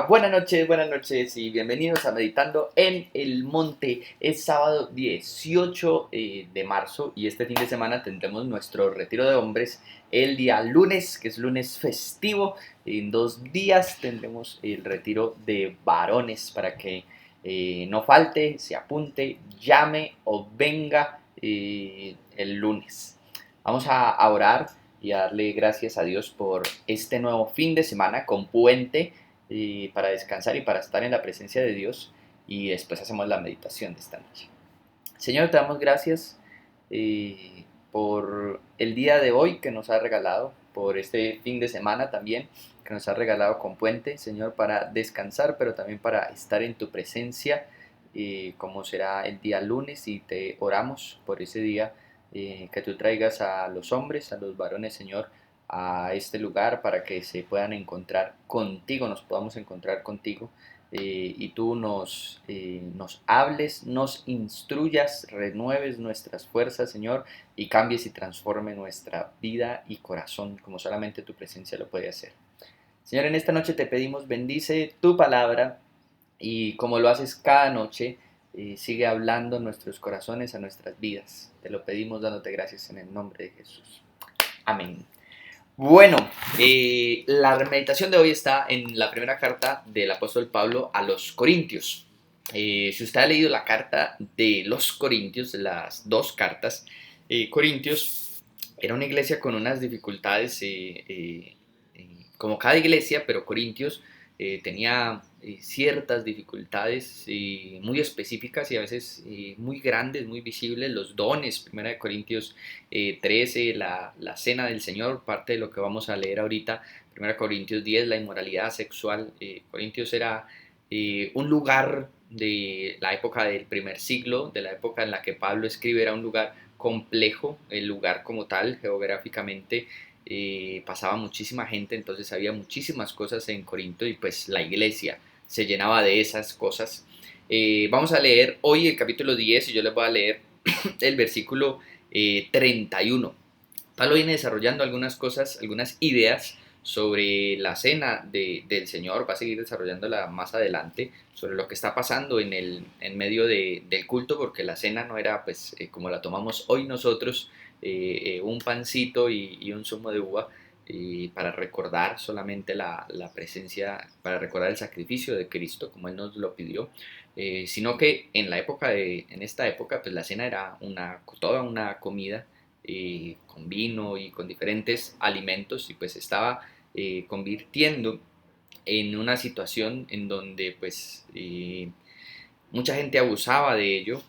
Buenas noches y bienvenidos a Meditando en el Monte. Es sábado 18 de marzo y este fin de semana tendremos nuestro retiro de hombres el día lunes, que es lunes festivo. En 2 días tendremos el retiro de varones para que no falte, se apunte, llame o venga el lunes. Vamos a orar y a darle gracias a Dios por este nuevo fin de semana con puente y para descansar y para estar en la presencia de Dios y después hacemos la meditación de esta noche. Señor, te damos gracias por el día de hoy que nos has regalado, por este fin de semana también que nos has regalado con puente, Señor, para descansar, pero también para estar en tu presencia, como será el día lunes, y te oramos por ese día, que tú traigas a los hombres, a los varones, Señor, a este lugar para que se puedan encontrar contigo, nos podamos encontrar contigo, y tú nos hables, nos instruyas, renueves nuestras fuerzas, Señor, y cambies y transforme nuestra vida y corazón como solamente tu presencia lo puede hacer. Señor, en esta noche te pedimos, bendice tu palabra y como lo haces cada noche, sigue hablando en nuestros corazones, a nuestras vidas. Te lo pedimos dándote gracias en el nombre de Jesús. Amén. Bueno, la meditación de hoy está en la primera carta del apóstol Pablo a los Corintios. Si usted ha leído la carta de los Corintios, las dos cartas, Corintios era una iglesia con unas dificultades, como cada iglesia, pero Corintios tenía ciertas dificultades muy específicas y a veces muy grandes, muy visibles, los dones. Primera de Corintios 13, la cena del Señor, parte de lo que vamos a leer ahorita. Primera de Corintios 10, la inmoralidad sexual. Corintios era un lugar de la época del primer siglo, de la época en la que Pablo escribe, era un lugar complejo, el lugar como tal, geográficamente, pasaba muchísima gente, entonces había muchísimas cosas en Corinto y pues la iglesia se llenaba de esas cosas. Vamos a leer hoy el capítulo 10 y yo les voy a leer el versículo 31. Pablo viene desarrollando algunas cosas, algunas ideas sobre la cena del Señor, va a seguir desarrollándola más adelante, sobre lo que está pasando en medio del culto, porque la cena no era pues como la tomamos hoy nosotros, un pancito y un zumo de uva, para recordar solamente la presencia, para recordar el sacrificio de Cristo, como Él nos lo pidió, sino que en esta época, pues la cena era toda una comida, con vino y con diferentes alimentos, y pues estaba convirtiendo en una situación en donde pues mucha gente abusaba de ello,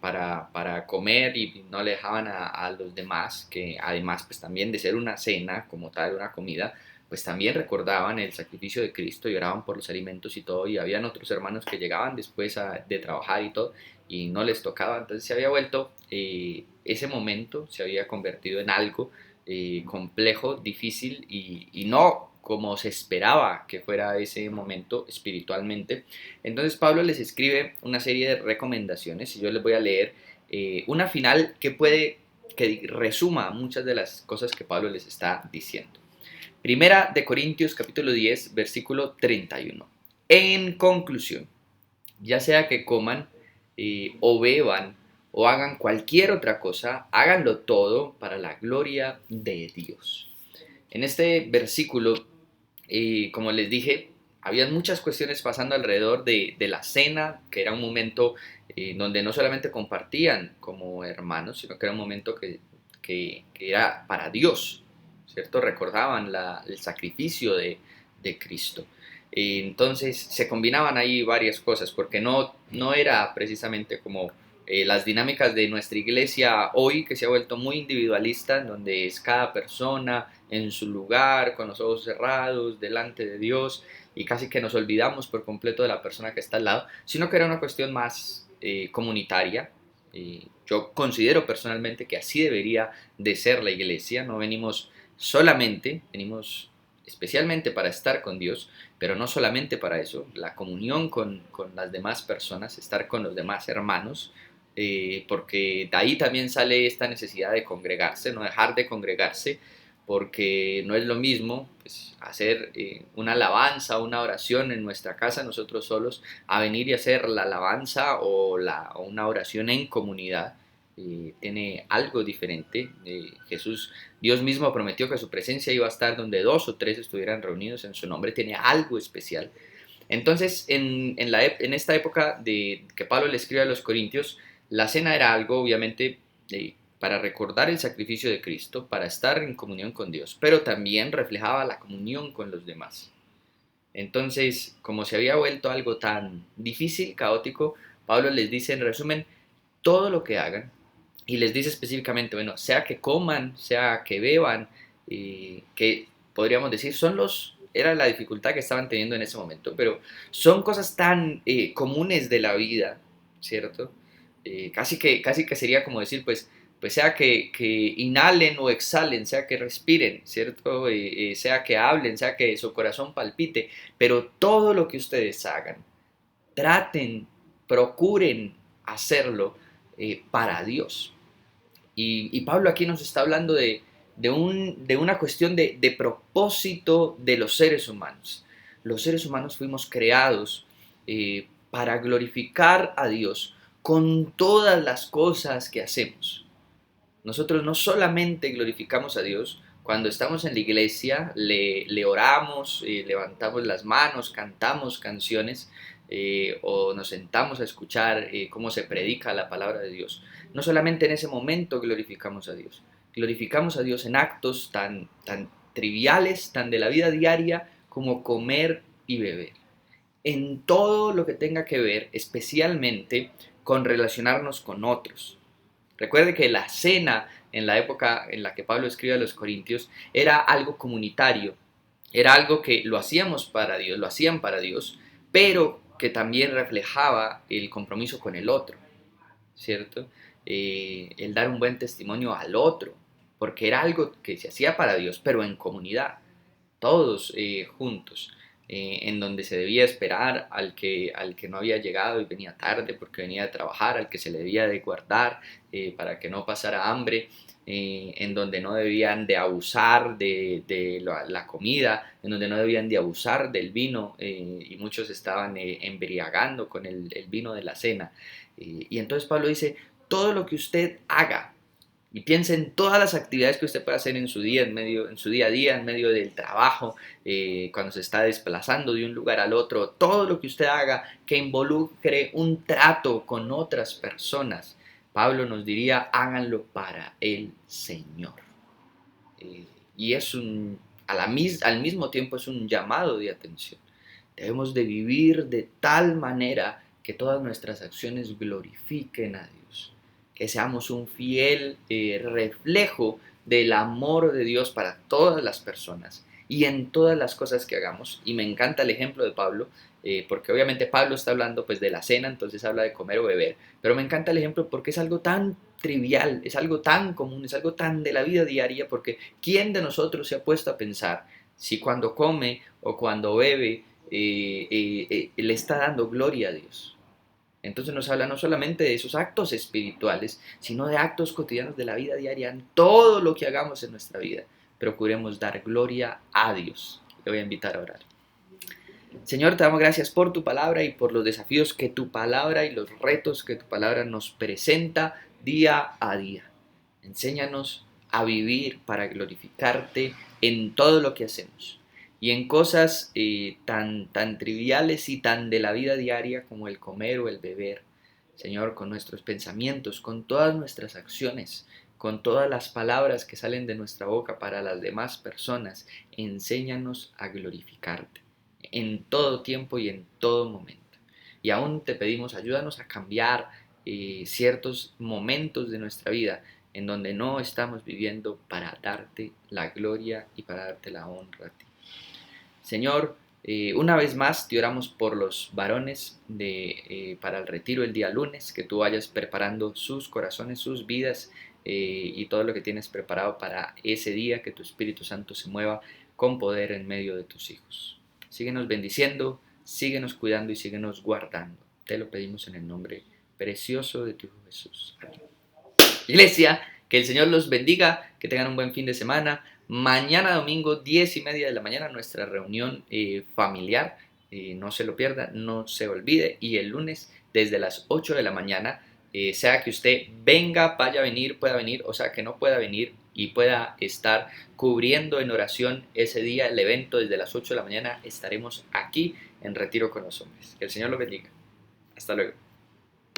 para comer, y no le dejaban a los demás, que además pues también de ser una cena como tal, una comida, pues también recordaban el sacrificio de Cristo y oraban por los alimentos y todo, y habían otros hermanos que llegaban después de trabajar y todo, y no les tocaba. Entonces se había vuelto, ese momento se había convertido en algo complejo, difícil, y no como se esperaba que fuera ese momento espiritualmente. Entonces Pablo les escribe una serie de recomendaciones y yo les voy a leer una final que resuma muchas de las cosas que Pablo les está diciendo. Primera de Corintios capítulo 10 versículo 31. En conclusión, ya sea que coman o beban o hagan cualquier otra cosa, háganlo todo para la gloria de Dios. En este versículo, como les dije, había muchas cuestiones pasando alrededor de la cena, que era un momento donde no solamente compartían como hermanos, sino que era un momento que era para Dios, ¿cierto? Recordaban el sacrificio de Cristo. Entonces se combinaban ahí varias cosas, porque no era precisamente como las dinámicas de nuestra iglesia hoy, que se ha vuelto muy individualista, donde es cada persona en su lugar, con los ojos cerrados, delante de Dios, y casi que nos olvidamos por completo de la persona que está al lado, sino que era una cuestión más comunitaria. Yo considero personalmente que así debería de ser la iglesia. No venimos solamente, venimos especialmente para estar con Dios, pero no solamente para eso, la comunión con las demás personas, estar con los demás hermanos, porque de ahí también sale esta necesidad de congregarse, no dejar de congregarse, porque no es lo mismo pues, hacer una alabanza, una oración en nuestra casa nosotros solos, a venir y hacer la alabanza o una oración en comunidad. Tiene algo diferente. Dios mismo prometió que su presencia iba a estar donde dos o tres estuvieran reunidos en su nombre, tiene algo especial. Entonces, en esta época de que Pablo le escribe a los Corintios, la cena era algo, obviamente, para recordar el sacrificio de Cristo, para estar en comunión con Dios, pero también reflejaba la comunión con los demás. Entonces, como se había vuelto algo tan difícil, caótico, Pablo les dice en resumen todo lo que hagan y les dice específicamente, bueno, sea que coman, sea que beban, que podríamos decir era la dificultad que estaban teniendo en ese momento, pero son cosas tan comunes de la vida, ¿cierto? Casi que sería como decir, pues sea que inhalen o exhalen, sea que respiren, ¿cierto? Sea que hablen, sea que su corazón palpite, pero todo lo que ustedes hagan, traten, procuren hacerlo para Dios. Y Pablo aquí nos está hablando de una cuestión de propósito de los seres humanos. Los seres humanos fuimos creados para glorificar a Dios con todas las cosas que hacemos. Nosotros no solamente glorificamos a Dios cuando estamos en la iglesia, le oramos, levantamos las manos, cantamos canciones o nos sentamos a escuchar cómo se predica la palabra de Dios. No solamente en ese momento glorificamos a Dios en actos tan triviales, tan de la vida diaria como comer y beber. En todo lo que tenga que ver, especialmente con relacionarnos con otros. Recuerde que la cena en la época en la que Pablo escribe a los Corintios era algo comunitario, era algo que lo hacíamos para Dios, lo hacían para Dios, pero que también reflejaba el compromiso con el otro, ¿cierto? El dar un buen testimonio al otro, porque era algo que se hacía para Dios, pero en comunidad, todos juntos, en donde se debía esperar al que no había llegado y venía tarde porque venía de trabajar, al que se le debía de guardar para que no pasara hambre, en donde no debían de abusar de la comida, en donde no debían de abusar del vino y muchos estaban embriagando con el vino de la cena. Y entonces Pablo dice, todo lo que usted haga, y piense en todas las actividades que usted puede hacer en su día, en su día a día, en medio del trabajo, cuando se está desplazando de un lugar al otro, todo lo que usted haga que involucre un trato con otras personas. Pablo nos diría, háganlo para el Señor. Eh, y es al mismo tiempo es un llamado de atención. Debemos de vivir de tal manera que todas nuestras acciones glorifiquen a Dios, que seamos un fiel reflejo del amor de Dios para todas las personas y en todas las cosas que hagamos. Y me encanta el ejemplo de Pablo, porque obviamente Pablo está hablando pues de la cena, entonces habla de comer o beber, pero me encanta el ejemplo porque es algo tan trivial, es algo tan común, es algo tan de la vida diaria, porque ¿quién de nosotros se ha puesto a pensar si cuando come o cuando bebe le está dando gloria a Dios? Entonces nos habla no solamente de esos actos espirituales, sino de actos cotidianos de la vida diaria, en todo lo que hagamos en nuestra vida. Procuremos dar gloria a Dios. Le voy a invitar a orar. Señor, te damos gracias por tu palabra y por los desafíos que tu palabra y los retos que tu palabra nos presenta día a día. Enséñanos a vivir para glorificarte en todo lo que hacemos y en cosas tan triviales y tan de la vida diaria como el comer o el beber. Señor, con nuestros pensamientos, con todas nuestras acciones, con todas las palabras que salen de nuestra boca para las demás personas, enséñanos a glorificarte en todo tiempo y en todo momento. Y aún te pedimos, ayúdanos a cambiar ciertos momentos de nuestra vida en donde no estamos viviendo para darte la gloria y para darte la honra a ti. Señor, una vez más te oramos por los varones para el retiro el día lunes, que tú vayas preparando sus corazones, sus vidas y todo lo que tienes preparado para ese día, que tu Espíritu Santo se mueva con poder en medio de tus hijos. Síguenos bendiciendo, síguenos cuidando y síguenos guardando. Te lo pedimos en el nombre precioso de tu Hijo Jesús. Amén. Iglesia, que el Señor los bendiga, que tengan un buen fin de semana. Mañana domingo, 10:30 de la mañana, nuestra reunión familiar. No se lo pierda, no se olvide. Y el lunes, desde las 8 de la mañana, sea que usted venga, vaya a venir, pueda venir, o sea que no pueda venir y pueda estar cubriendo en oración ese día el evento desde las 8 de la mañana, estaremos aquí en Retiro con los Hombres. Que el Señor lo bendiga. Hasta luego.